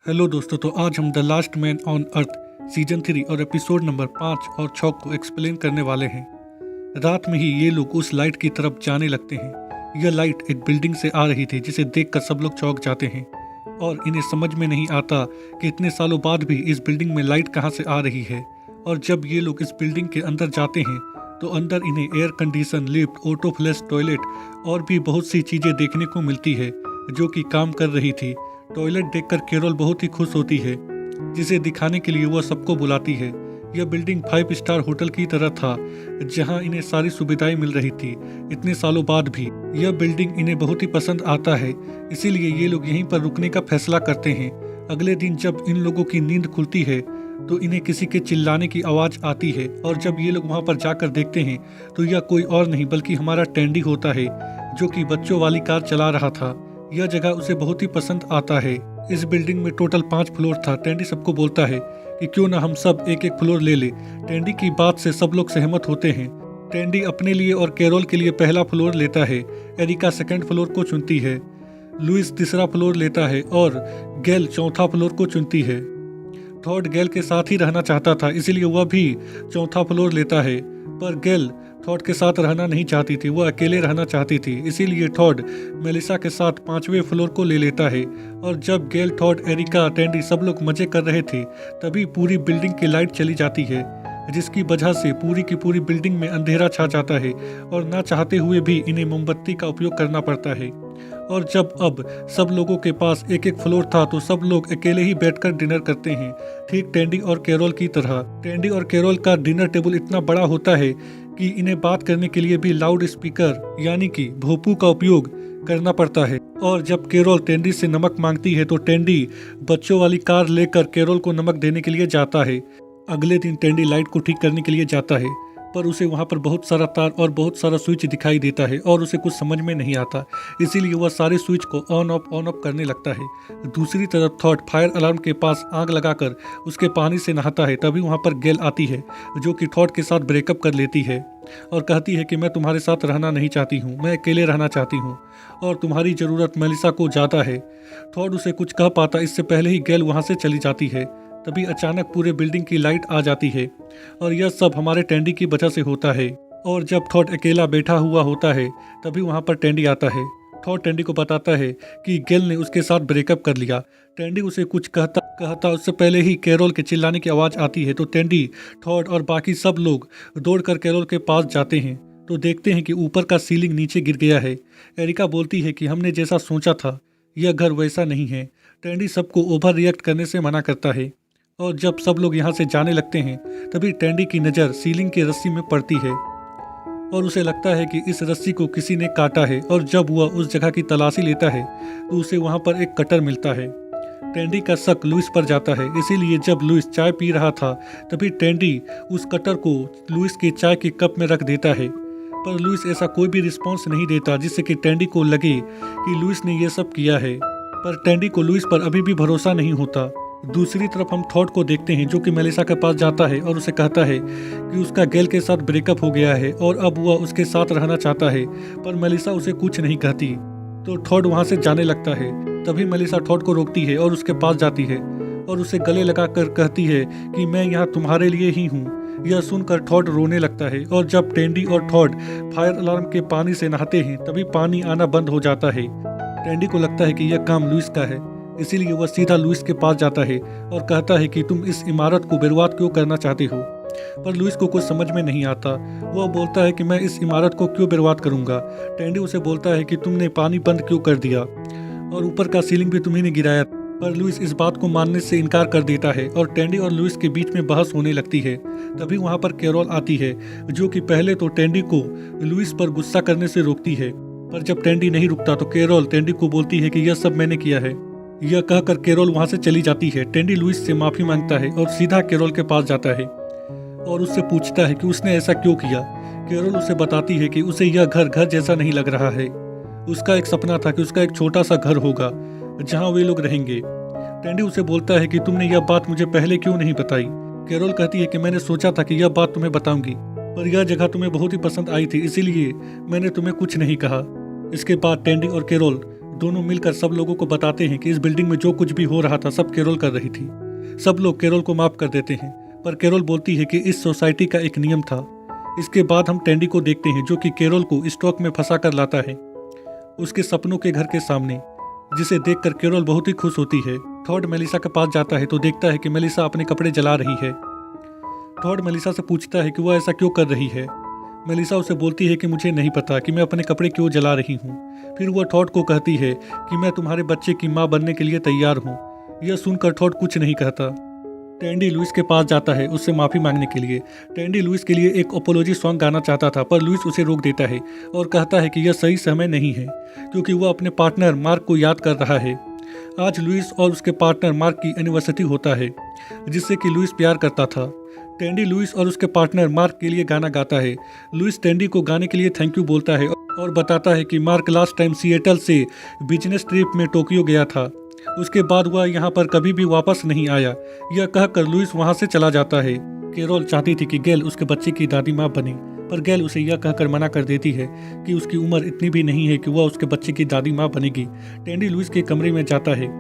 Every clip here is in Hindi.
हेलो दोस्तों, तो आज हम the last man on earth season 3 और एपिसोड नंबर 5 और 6 को एक्सप्लेन करने वाले हैं। रात में ही ये लोग उस लाइट की तरफ जाने लगते हैं। यह लाइट एक बिल्डिंग से आ रही थी जिसे देखकर सब लोग चौंक जाते हैं और इन्हें समझ में नहीं आता कि इतने सालों बाद भी इस बिल्डिंग में लाइट कहाँ से आ रही है। और जब ये लोग इस बिल्डिंग के अंदर जाते हैं तो अंदर इन्हें air condition, lift, auto flash toilet और भी बहुत सी चीज़ें देखने को मिलती है जो कि काम कर रही थी। टॉयलेट देखकर कैरोल बहुत ही खुश होती है, जिसे दिखाने के लिए वह सबको बुलाती है। यह बिल्डिंग 5 स्टार होटल की तरह था जहां इन्हें सारी सुविधाएं मिल रही थी। इतने सालों बाद भी यह बिल्डिंग इन्हें बहुत ही पसंद आता है, इसीलिए ये लोग यहीं पर रुकने का फैसला करते हैं। अगले दिन जब इन लोगों की नींद खुलती है तो इन्हें किसी के चिल्लाने की आवाज़ आती है और जब ये लोग वहां पर जाकर देखते हैं तो यह कोई और नहीं बल्कि हमारा टैंडी होता है, जो कि बच्चों वाली कार चला रहा था। यह जगह उसे बहुत ही पसंद आता है। इस बिल्डिंग में टोटल 5 फ्लोर था। टैंडी सबको बोलता है कि क्यों ना हम सब एक एक फ्लोर ले ले। टैंडी की बात से सब लोग सहमत होते हैं। टैंडी अपने लिए और कैरोल के लिए पहला फ्लोर लेता है। एरिका सेकंड फ्लोर को चुनती है। लुइस तीसरा फ्लोर लेता है और गैल चौथा फ्लोर को चुनती है। थॉड गैल के साथ ही रहना चाहता था, इसीलिए वह भी चौथा फ्लोर लेता है। पर गैल थॉड के साथ रहना नहीं चाहती थी, वह अकेले रहना चाहती थी, इसीलिए थॉड मेलिसा के साथ 5वें फ्लोर को ले लेता है। और जब गैल, थॉड, एरिका, टैंडी सब लोग मजे कर रहे थे तभी पूरी बिल्डिंग की लाइट चली जाती है, जिसकी वजह से पूरी की पूरी बिल्डिंग में अंधेरा छा जाता है और ना चाहते हुए भी इन्हें मोमबत्ती का उपयोग करना पड़ता है। और जब अब सब लोगों के पास एक एक फ्लोर था तो सब लोग अकेले ही बैठकर डिनर करते हैं, ठीक टैंडी और कैरोल की तरह। टैंडी और कैरोल का डिनर टेबल इतना बड़ा होता है कि इन्हें बात करने के लिए भी लाउड स्पीकर यानी कि भोपू का उपयोग करना पड़ता है। और जब कैरोल टैंडी से नमक मांगती है तो टैंडी बच्चों वाली कार लेकर कैरोल को नमक देने के लिए जाता है। अगले दिन टैंडी लाइट को ठीक करने के लिए जाता है, पर उसे वहां पर बहुत सारा तार और बहुत सारा स्विच दिखाई देता है और उसे कुछ समझ में नहीं आता, इसीलिए वह सारे स्विच को ऑन ऑफ करने लगता है। दूसरी तरफ थॉट फायर अलार्म के पास आग लगाकर उसके पानी से नहाता है। तभी वहां पर गैल आती है जो कि थॉट के साथ ब्रेकअप कर लेती है और कहती है कि मैं तुम्हारे साथ रहना नहीं चाहती हूँ, मैं अकेले रहना चाहती हूँ और तुम्हारी ज़रूरत मेलिसा को ज़्यादा है। थॉट उसे कुछ कह पाता इससे पहले ही गैल वहाँ से चली जाती है। तभी अचानक पूरे बिल्डिंग की लाइट आ जाती है और यह सब हमारे टैंडी की वजह से होता है। और जब थॉट अकेला बैठा हुआ होता है तभी वहाँ पर टैंडी आता है। थॉट टैंडी को बताता है कि गैल ने उसके साथ ब्रेकअप कर लिया। टैंडी उसे कुछ कहता उससे पहले ही कैरोल के चिल्लाने की आवाज़ आती है, तो टैंडी, थॉट और बाकी सब लोग दौड़कर कैरोल के पास जाते हैं तो देखते हैं कि ऊपर का सीलिंग नीचे गिर गया है। एरिका बोलती है कि हमने जैसा सोचा था यह घर वैसा नहीं है। टैंडी सबको ओवर रिएक्ट करने से मना करता है और जब सब लोग यहाँ से जाने लगते हैं तभी टैंडी की नज़र सीलिंग की रस्सी में पड़ती है और उसे लगता है कि इस रस्सी को किसी ने काटा है। और जब वह उस जगह की तलाशी लेता है तो उसे वहाँ पर एक कटर मिलता है। टैंडी का शक लुइस पर जाता है, इसीलिए जब लुइस चाय पी रहा था तभी टैंडी उस कटर को लुइस के चाय के कप में रख देता है। पर लुइस ऐसा कोई भी रिस्पॉन्स नहीं देता जिससे कि टैंडी को लगे कि लुइस ने यह सब किया है। पर टैंडी को लुइस पर अभी भी भरोसा नहीं होता। दूसरी तरफ हम थॉट को देखते हैं जो कि मेलिसा के पास जाता है और उसे कहता है कि उसका गैल के साथ ब्रेकअप हो गया है और अब वह उसके साथ रहना चाहता है, पर मेलिसा उसे कुछ नहीं कहती। तो थॉट वहां से जाने लगता है। तभी मेलिसा थॉट को रोकती है और उसके पास जाती है और उसे गले लगाकर कहती है कि मैं यहाँ तुम्हारे लिए ही हूँ। यह सुनकर थॉट रोने लगता है और जब टैंडी और थॉट फायर अलार्म के पानी से नहाते हैं तभी पानी आना बंद हो जाता है। टैंडी को लगता है कि यह काम लुइस का है, इसीलिए वह सीधा लुइस के पास जाता है और कहता है कि तुम इस इमारत को बर्बाद क्यों करना चाहते हो। पर लुइस को कुछ समझ में नहीं आता। वह बोलता है कि मैं इस इमारत को क्यों बर्बाद करूंगा। टैंडी उसे बोलता है कि तुमने पानी बंद क्यों कर दिया और ऊपर का सीलिंग भी तुम्ही ने गिराया। पर लुइस इस बात को मानने से इनकार कर देता है और टैंडी और लुइस के बीच में बहस होने लगती है। तभी वहाँ पर कैरोल आती है जो कि पहले तो टैंडी को लुइस पर गुस्सा करने से रोकती है, पर जब टैंडी नहीं रुकता तो कैरोल टैंडी को बोलती है कि यह सब मैंने किया है। यह कहकर कैरोल वहां से चली जाती है। टैंडी लुइस से माफी मांगता है और सीधा कैरोल के पास जाता है और उससे पूछता है कि उसने ऐसा क्यों किया। कैरोल उसे बताती है कि उसे यह घर जैसा नहीं लग रहा है। उसका एक सपना था कि उसका एक छोटा सा घर होगा जहां वे लोग रहेंगे। टैंडी उसे बोलता है कि तुमने यह बात मुझे पहले क्यों नहीं बताई। कैरोल कहती है कि मैंने सोचा था कि यह बात तुम्हें बताऊंगी, पर यह जगह तुम्हें बहुत ही पसंद आई थी, इसीलिए मैंने तुम्हें कुछ नहीं कहा। इसके बाद टैंडी और कैरोल दोनों मिलकर सब लोगों को बताते हैं कि इस बिल्डिंग में जो कुछ भी हो रहा था सब कैरोल कर रही थी। सब लोग कैरोल को माफ कर देते हैं, पर कैरोल बोलती है कि इस सोसाइटी का एक नियम था। इसके बाद हम टैंडी को देखते हैं जो कि कैरोल को स्टॉक में फंसा कर लाता है उसके सपनों के घर के सामने, जिसे देखकर कैरोल बहुत ही खुश होती है। टॉड मेलिसा के पास जाता है तो देखता है कि मेलिसा अपने कपड़े जला रही है। टॉड मेलिसा से पूछता है कि वह ऐसा क्यों कर रही है। मेलिसा उसे बोलती है कि मुझे नहीं पता कि मैं अपने कपड़े क्यों जला रही हूँ। फिर वह टॉड को कहती है कि मैं तुम्हारे बच्चे की माँ बनने के लिए तैयार हूँ। यह सुनकर टॉड कुछ नहीं कहता। टैंडी लुइस के पास जाता है उससे माफ़ी मांगने के लिए। टैंडी लुइस के लिए एक अपोलॉजी सॉन्ग गाना चाहता था, पर लुइस उसे रोक देता है और कहता है कि यह सही समय नहीं है क्योंकि वह अपने पार्टनर मार्क को याद कर रहा है। आज लुइस और उसके पार्टनर मार्क की एनिवर्सरी होता है जिससे कि लुइस प्यार करता था। टैंडी लुइस और उसके पार्टनर मार्क के लिए गाना गाता है। लुइस टैंडी को गाने के लिए थैंक यू बोलता है और बताता है कि मार्क लास्ट टाइम सिएटल से बिजनेस ट्रिप में टोक्यो गया था। उसके बाद वह यहाँ पर कभी भी वापस नहीं आया। यह कहकर लुइस वहाँ से चला जाता है। कैरोल चाहती थी कि गैल उसके बच्चे की दादी माँ बने, पर गैल उसे यह कहकर मना कर देती है कि उसकी उम्र इतनी भी नहीं है कि वह उसके बच्चे की दादी माँ बनेगी। टैंडी लुइस के कमरे में जाता है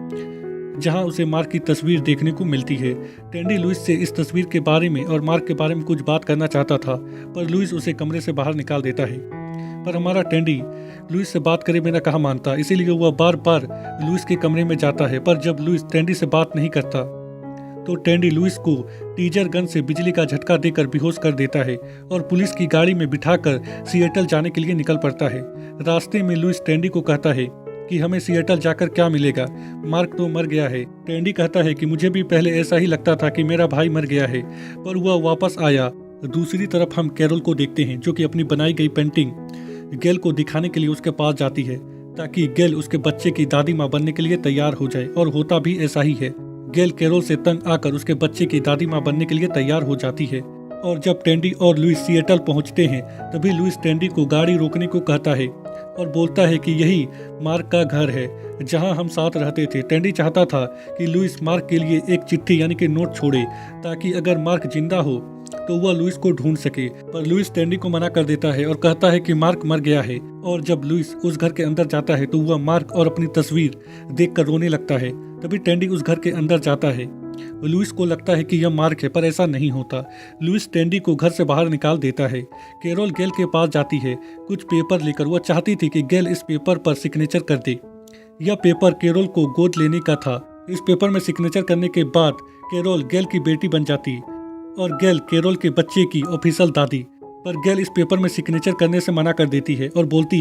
जहां उसे मार्क की तस्वीर देखने को मिलती है। टैंडी लुइस से इस तस्वीर के बारे में और मार्क के बारे में कुछ बात करना चाहता था, पर लुइस उसे कमरे से बाहर निकाल देता है। पर हमारा टैंडी लुइस से बात करे बिना कहाँ मानता, इसीलिए वह बार बार लुइस के कमरे में जाता है। पर जब लुइस टैंडी से बात नहीं करता तो टैंडी लुइस को टीजर गन से बिजली का झटका देकर बेहोश कर देता है और पुलिस की गाड़ी में बिठाकर सिएटल जाने के लिए निकल पड़ता है। रास्ते में लुइस टैंडी को कहता है कि हमें सिएटल जाकर क्या मिलेगा, मार्क तो मर गया है। टैंडी कहता है कि मुझे भी पहले ऐसा ही लगता था कि मेरा भाई मर गया है, पर वह वापस आया। दूसरी तरफ हम कैरोल को देखते हैं जो कि अपनी बनाई गई पेंटिंग गैल को दिखाने के लिए उसके पास जाती है ताकि गैल उसके बच्चे की दादी माँ बनने के लिए तैयार हो जाए, और होता भी ऐसा ही है। गैल कैरोल से तंग आकर उसके बच्चे की दादी माँ बनने के लिए तैयार हो जाती है। और जब टैंडी और लुइस सिएटल पहुंचते हैं तभी लुइस टैंडी को गाड़ी रोकने को कहता है और बोलता है कि यही मार्क का घर है जहां हम साथ रहते थे। टैंडी चाहता था कि लुइस मार्क के लिए एक चिट्ठी यानी कि नोट छोड़े ताकि अगर मार्क जिंदा हो तो वह लुइस को ढूंढ सके, पर लुइस टैंडी को मना कर देता है और कहता है कि मार्क मर गया है। और जब लुइस उस घर के अंदर जाता है तो वह मार्क और अपनी तस्वीर देखकर रोने लगता है। तभी टैंडी उस घर के अंदर जाता है। लुइस को लगता है कि यह मार्क है, पर ऐसा नहीं होता। लुइस टैंडी को घर से बाहर निकाल देता है। कैरोल गैल के पास जाती है कुछ पेपर लेकर। वह चाहती थी कि गैल इस पेपर पर सिग्नेचर कर दे। यह पेपर कैरोल को गोद लेने का था। इस पेपर में सिग्नेचर करने के बाद कैरोल गैल की बेटी बन जाती और गैल कैरोल के बच्चे की ऑफिशियल दादी। पर गैल इस पेपर में सिग्नेचर करने से मना कर देती है और बोलती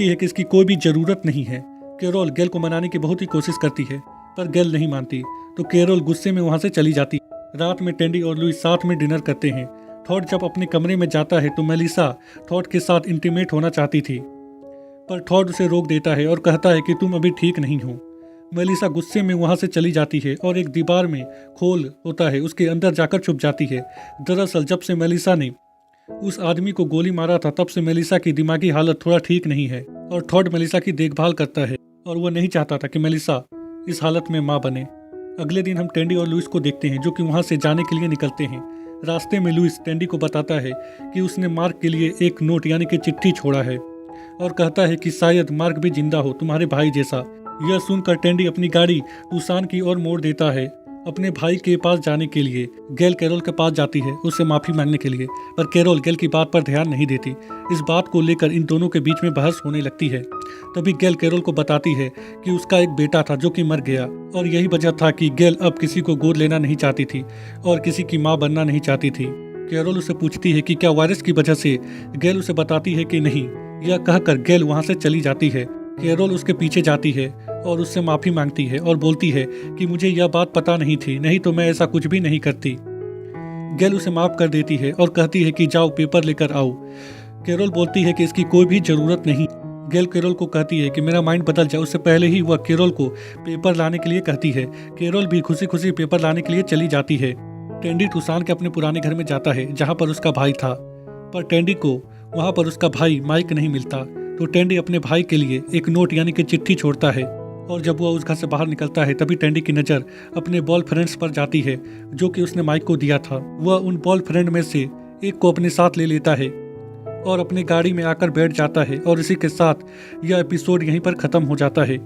है कि इसकी कोई भी जरूरत नहीं है। कैरोल गैल को मनाने की बहुत ही कोशिश करती है पर गैल नहीं मानती, तो कैरोल गुस्से में वहां से चली जाती। रात में टैंडी और लुइस साथ में डिनर करते हैं। टॉड जब अपने कमरे में जाता है तो मेलिसा टॉड के साथ इंटीमेट होना चाहती थी, पर टॉड उसे रोक देता है और कहता है कि तुम अभी ठीक नहीं हो। मेलिसा गुस्से में वहां से चली जाती है और एक दीवार में खोल होता है उसके अंदर जाकर छुप जाती है। दरअसल जब से मेलिसा ने उस आदमी को गोली मारा था तब से मेलिसा की दिमागी हालत थोड़ा ठीक नहीं है और टॉड मेलिसा की देखभाल करता है और वह नहीं चाहता था कि मेलिसा इस हालत में माँ बने। अगले दिन हम टैंडी और लुइस को देखते हैं जो कि वहां से जाने के लिए निकलते हैं। रास्ते में लुइस टैंडी को बताता है कि उसने मार्क के लिए एक नोट यानी कि चिट्ठी छोड़ा है और कहता है कि शायद मार्क भी जिंदा हो तुम्हारे भाई जैसा। यह सुनकर टैंडी अपनी गाड़ी टूसान की ओर मोड़ देता है अपने भाई के पास जाने के लिए। गैल कैरोल के पास जाती है उससे माफी मांगने के लिए, पर कैरोल गैल की बात पर ध्यान नहीं देती। इस बात को लेकर इन दोनों के बीच में बहस होने लगती है। तभी गैल कैरोल को बताती है कि उसका एक बेटा था जो कि मर गया और यही वजह था कि गैल अब किसी को गोद लेना नहीं चाहती थी और किसी की माँ बनना नहीं चाहती थी। कैरोल उसे पूछती है कि क्या वायरस की वजह से। गैल उसे बताती है कि नहीं। यह कहकर गैल वहां से चली जाती है। कैरोल उसके पीछे जाती है और उससे माफी मांगती है और बोलती है कि मुझे यह बात पता नहीं थी, नहीं तो मैं ऐसा कुछ भी नहीं करती। गैल उसे माफ कर देती है और कहती है कि जाओ पेपर लेकर आओ। कैरोल बोलती है कि इसकी कोई भी जरूरत नहीं। गैल कैरोल को कहती है कि मेरा माइंड बदल जाए। उससे पहले ही वह कैरोल को पेपर लाने के लिए कहती है। कैरोल भी खुशी खुशी पेपर लाने के लिए चली जाती है। टैंडी टूसान के अपने पुराने घर में जाता है जहाँ पर उसका भाई था, पर टैंडी को वहाँ पर उसका भाई माइक नहीं मिलता। तो टैंडी अपने भाई के लिए एक नोट यानी कि चिट्ठी छोड़ता है और जब वह उस घर से बाहर निकलता है तभी टैंडी की नज़र अपने बॉयफ्रेंड्स पर जाती है जो कि उसने माइक को दिया था। वह उन बॉयफ्रेंड में से एक को अपने साथ ले लेता है और अपनी गाड़ी में आकर बैठ जाता है और इसी के साथ यह एपिसोड यहीं पर ख़त्म हो जाता है।